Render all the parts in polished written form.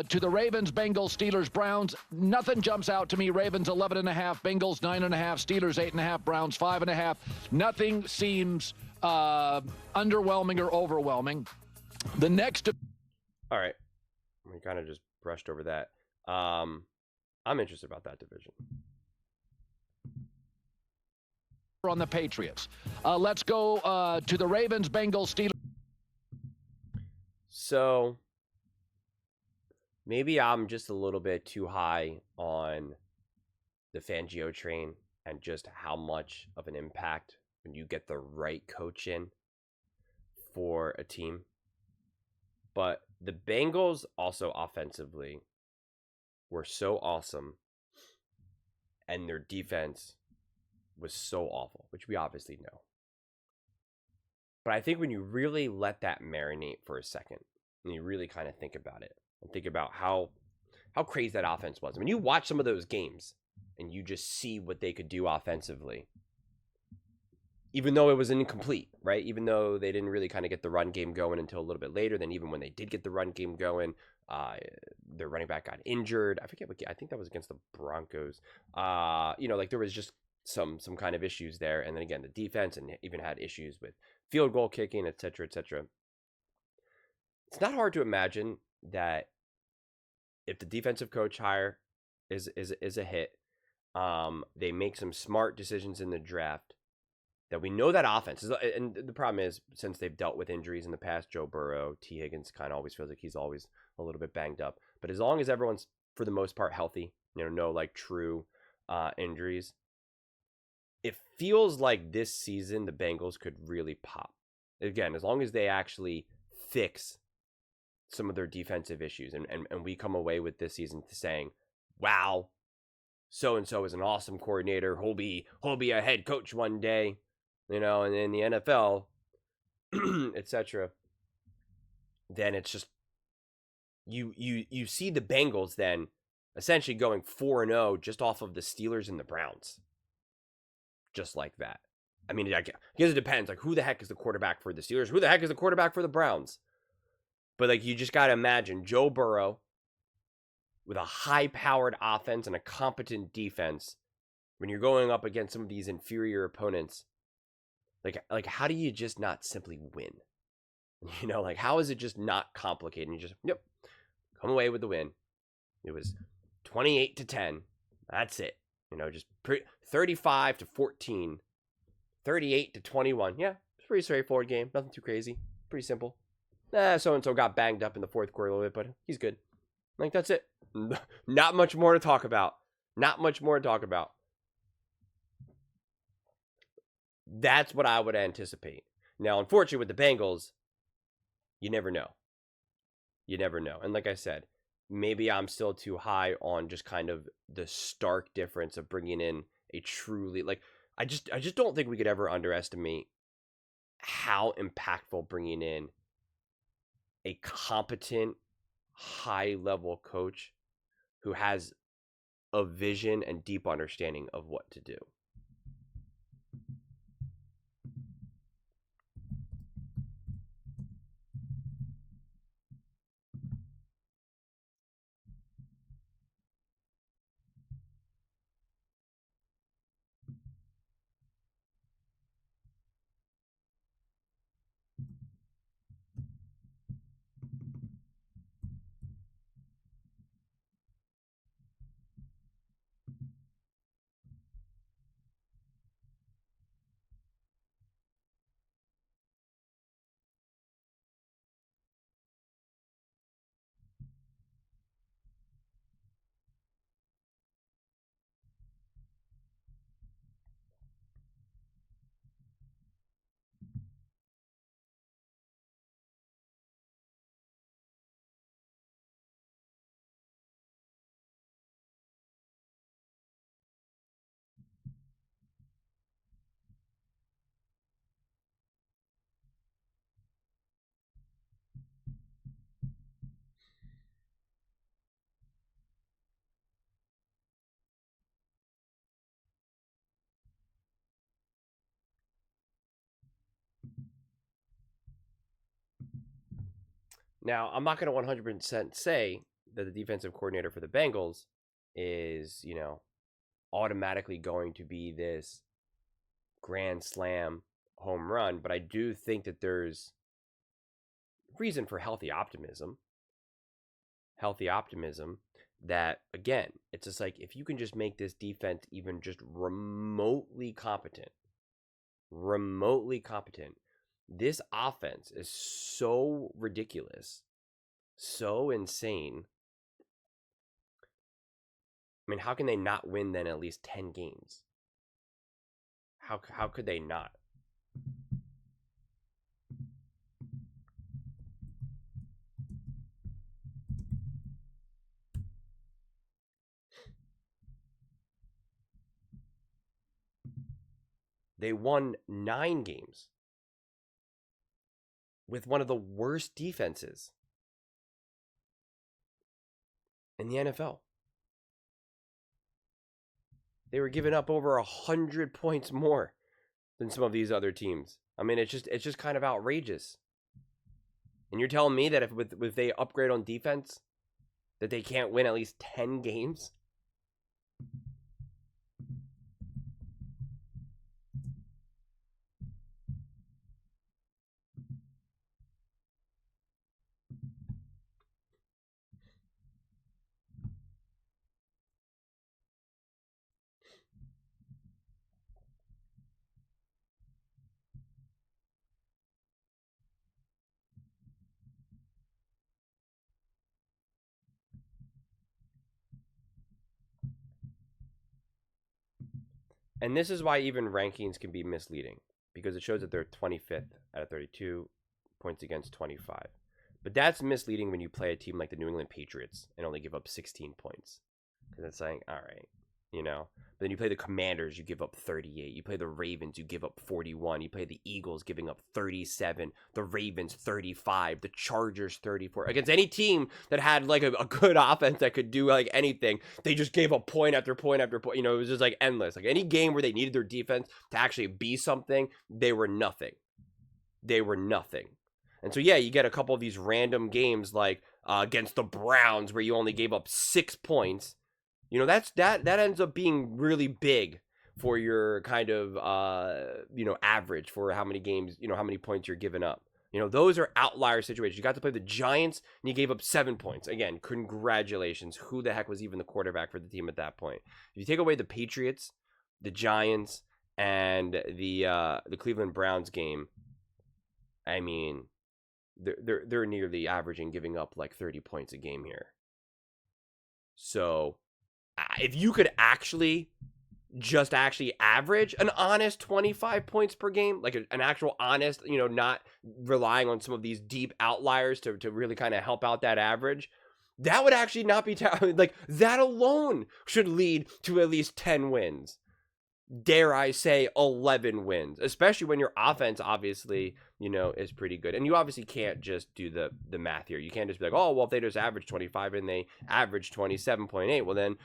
to the Ravens, Bengals, Steelers, Browns. Nothing jumps out to me. Ravens 11.5, Bengals 9.5, Steelers 8.5, Browns 5.5. Nothing seems underwhelming or overwhelming. The next. All right, we kind of just brushed over that. I'm interested about that division. On the Patriots. Let's go to the Ravens, Bengals, Steelers. So maybe I'm just a little bit too high on the Fangio train and just how much of an impact when you get the right coach in for a team. But the Bengals also offensively were so awesome, and their defense was so awful, which we obviously know. But I think when you really let that marinate for a second, and you really kind of think about it, and think about how crazy that offense was. I mean, you watch some of those games, and you just see what they could do offensively. Even though it was incomplete, right? Even though they didn't really kind of get the run game going until a little bit later. Then even when they did get the run game going, their running back got injured. I forget what. I think that was against the Broncos. Like there was just some kind of issues there. And then again, the defense and even had issues with field goal kicking, et cetera, et cetera. It's not hard to imagine that if the defensive coach hire is a hit, they make some smart decisions in the draft, that we know that offense is, and the problem is, since they've dealt with injuries in the past, Joe Burrow, T. Higgins kind of always feels like he's always a little bit banged up. But as long as everyone's, for the most part, healthy, no like true injuries, it feels like this season the Bengals could really pop. Again, as long as they actually fix some of their defensive issues, and we come away with this season saying, wow, so-and-so is an awesome coordinator, he'll be a head coach one day, and in the NFL, etc. Then it's just you see the Bengals then essentially going 4-0 just off of the Steelers and the Browns, just like that. I mean, I guess it depends. Like, who the heck is the quarterback for the Steelers? Who the heck is the quarterback for the Browns? But like, you just got to imagine Joe Burrow with a high-powered offense and a competent defense when you're going up against some of these inferior opponents. Like, how do you just not simply win? Like, how is it just not complicated? And you just, come away with the win. It was 28-10. That's it. Just 35-14, 38-21. Yeah, it's a pretty straightforward game. Nothing too crazy. Pretty simple. So-and-so got banged up in the fourth quarter a little bit, but he's good. Like, that's it. Not much more to talk about. That's what I would anticipate. Now, unfortunately, with the Bengals, you never know. And like I said, maybe I'm still too high on just kind of the stark difference of bringing in a truly, like, I just don't think we could ever underestimate how impactful bringing in a competent, high-level coach who has a vision and deep understanding of what to do. Now, I'm not going to 100% say that the defensive coordinator for the Bengals is, automatically going to be this grand slam home run, but I do think that there's reason for healthy optimism. That, again, it's just like, if you can just make this defense even just remotely competent, this offense is so ridiculous, so insane. I mean, how can they not win then at least 10 games? How could they not? They won 9 games with one of the worst defenses in the NFL. They were giving up over 100 points more than some of these other teams. I mean, it's just kind of outrageous. And you're telling me that if they upgrade on defense, that they can't win at least 10 games? And this is why even rankings can be misleading, because it shows that they're 25th out of 32, points against 25. But that's misleading when you play a team like the New England Patriots and only give up 16 points. Because it's saying, all right, But then you play the Commanders, you give up 38. You play the Ravens, you give up 41. You play the Eagles, giving up 37. The Ravens, 35. The Chargers, 34. Against any team that had like a good offense that could do like anything, they just gave up point after point after point. It was just like endless. Like any game where they needed their defense to actually be something, they were nothing. And so, yeah, you get a couple of these random games like against the Browns where you only gave up 6 points. That ends up being really big for your kind of, average for how many games, how many points you're giving up. Those are outlier situations. You got to play the Giants and you gave up 7 points. Again, congratulations. Who the heck was even the quarterback for the team at that point? If you take away the Patriots, the Giants, and the Cleveland Browns game, I mean, they're nearly averaging giving up like 30 points a game here. So if you could actually average an honest 25 points per game, like an actual honest, not relying on some of these deep outliers to really kind of help out that average, that would actually not be like that alone should lead to at least 10 wins. Dare I say 11 wins, especially when your offense obviously, is pretty good. And you obviously can't just do the math here. You can't just be like, oh, well, if they just average 25 and they average 27.8, well, then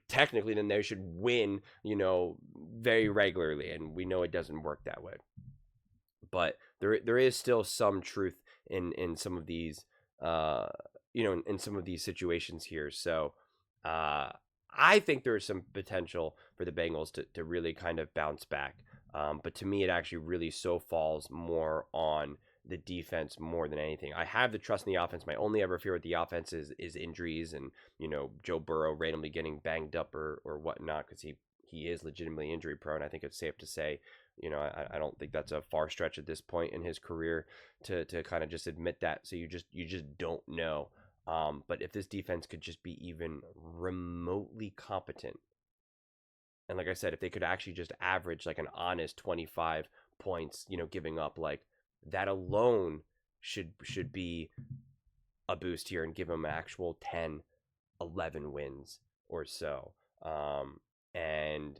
technically then they should win, very regularly. And we know it doesn't work that way. But there is still some truth in some of these, in some of these situations here. So, I think there's some potential for the Bengals to really kind of bounce back. But to me, it actually really so falls more on the defense more than anything. I have the trust in the offense. My only ever fear with the offense is injuries and, Joe Burrow randomly getting banged up or whatnot, because he is legitimately injury prone. I think it's safe to say, I don't think that's a far stretch at this point in his career to kind of just admit that. So you just don't know. But if this defense could just be even remotely competent, and like I said, if they could actually just average like an honest 25 points, giving up, like that alone should be a boost here and give them an actual 10, 11 wins or so. And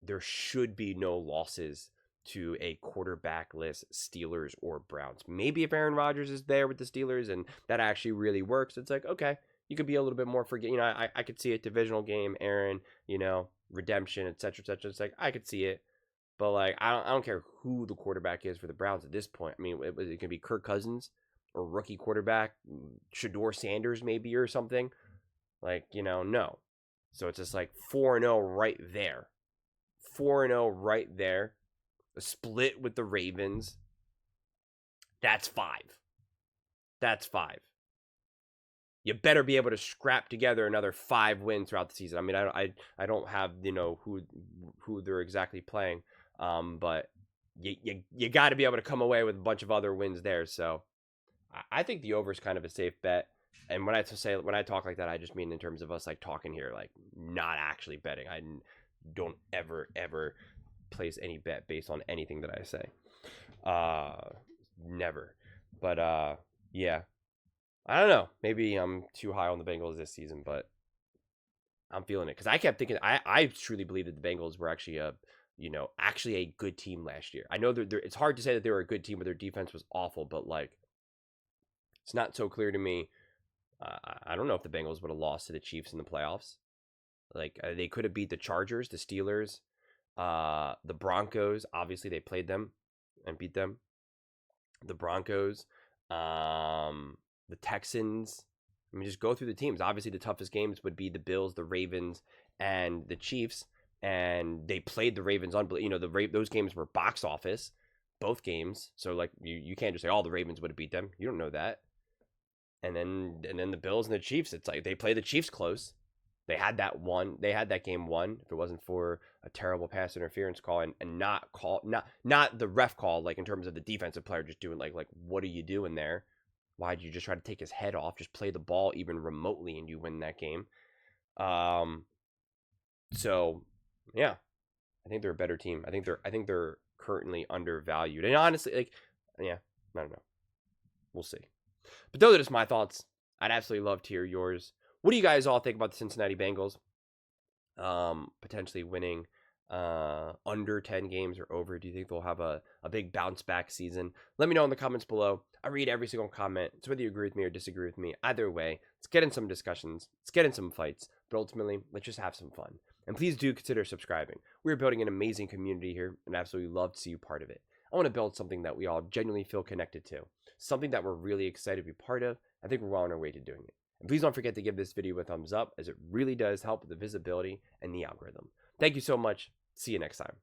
there should be no losses to a quarterbackless Steelers or Browns. Maybe if Aaron Rodgers is there with the Steelers and that actually really works, it's like, okay, you could be a little bit more I could see a divisional game, Aaron, redemption, etc., etc. It's like, I could see it. But like, I don't care who the quarterback is for the Browns at this point. I mean, it can be Kirk Cousins a rookie quarterback, Shador Sanders maybe or something. Like, no. So it's just like 4-0 right there. 4-0 right there. A split with the Ravens. That's 5. That's 5. You better be able to scrap together another 5 wins throughout the season. I mean, I don't have, who they're exactly playing. But you got to be able to come away with a bunch of other wins there. So I think the over is kind of a safe bet. And when I talk like that, I just mean in terms of us like talking here, like not actually betting. I don't ever place any bet based on anything that I say. Never. But yeah. I don't know. Maybe I'm too high on the Bengals this season, but I'm feeling it because I kept thinking I truly believe that the Bengals were actually a good team last year. I know it's hard to say that they were a good team, but their defense was awful. But like, it's not so clear to me. I don't know if the Bengals would have lost to the Chiefs in the playoffs. Like they could have beat the Chargers, the Steelers, the Broncos. Obviously, they played them and beat them. The Broncos, the Texans. I mean, just go through the teams. Obviously, the toughest games would be the Bills, the Ravens, and the Chiefs. And they played the Ravens those games were box office, both games. So like you can't just say, oh, the Ravens would have beat them. You don't know that. And then the Bills and the Chiefs, it's like they play the Chiefs close. They had that game won if it wasn't for a terrible pass interference call and not the ref call, like in terms of the defensive player just doing like what are you doing there? Why'd you just try to take his head off? Just play the ball even remotely and you win that game. So yeah, I think they're a better team. I think they're currently undervalued. And honestly, like, yeah, I don't know. We'll see. But those are just my thoughts. I'd absolutely love to hear yours. What do you guys all think about the Cincinnati Bengals potentially winning under 10 games or over? Do you think they'll have a big bounce back season? Let me know in the comments below. I read every single comment. So whether you agree with me or disagree with me, either way, let's get in some discussions. Let's get in some fights. But ultimately, let's just have some fun. And please do consider subscribing. We're building an amazing community here and I absolutely love to see you part of it. I want to build something that we all genuinely feel connected to. Something that we're really excited to be part of. I think we're well on our way to doing it. And please don't forget to give this video a thumbs up as it really does help with the visibility and the algorithm. Thank you so much. See you next time.